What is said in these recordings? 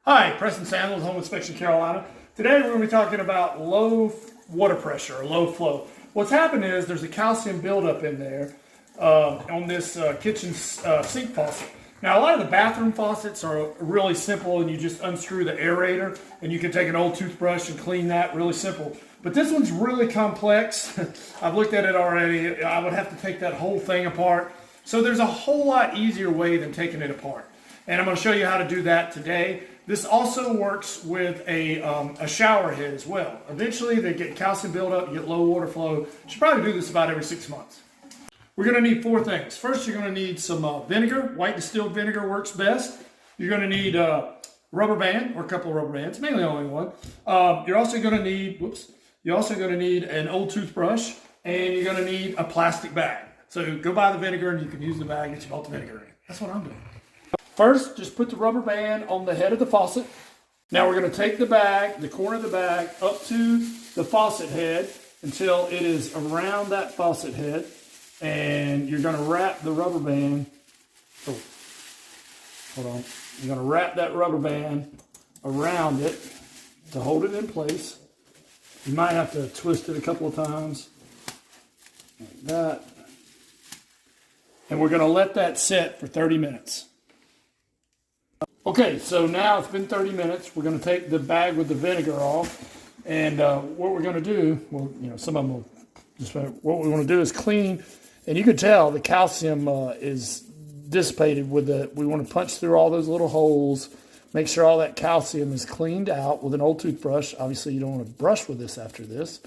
Hi, Preston Sandler with Home Inspection Carolina. Today we're going to be talking about low water pressure or low flow. What's happened is there's a calcium buildup in there on this kitchen sink faucet. Now a lot of the bathroom faucets are really simple and you just unscrew the aerator and you can take an old toothbrush and clean that, really simple. But this one's really complex. I've looked at it already. I would have to take that whole thing apart. So there's a whole lot easier way than taking it apart. And I'm going to show you how to do that today. This also works with a shower head as well. Eventually they get calcium buildup, you get low water flow. You should probably do this about every 6 months. We're going to need four things. First, you're going to need some vinegar. White distilled vinegar works best. You're going to need a rubber band or a couple of rubber bands, mainly only one. You're also going to need, an old toothbrush, and you're going to need a plastic bag. So go buy the vinegar and you can use the bag that you bought the vinegar in. That's what I'm doing. First, just put the rubber band on the head of the faucet. Now we're going to take the bag, the corner of the bag, up to the faucet head until it is around that faucet head. And you're going to wrap the rubber band. Oh, hold on. You're going to wrap that rubber band around it to hold it in place. You might have to twist it a couple of times. Like that. And we're going to let that set for 30 minutes. Okay, so now it's been 30 minutes. We're going to take the bag with the vinegar off. And what we're going to do, well, some of them will just, what we want to do is clean. And you can tell the calcium is dissipated with we want to punch through all those little holes, make sure all that calcium is cleaned out with an old toothbrush. Obviously, you don't want to brush with this after this.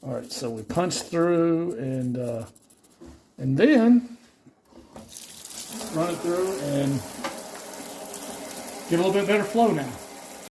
All right, so we punch through and then run it through and get a little bit better flow now.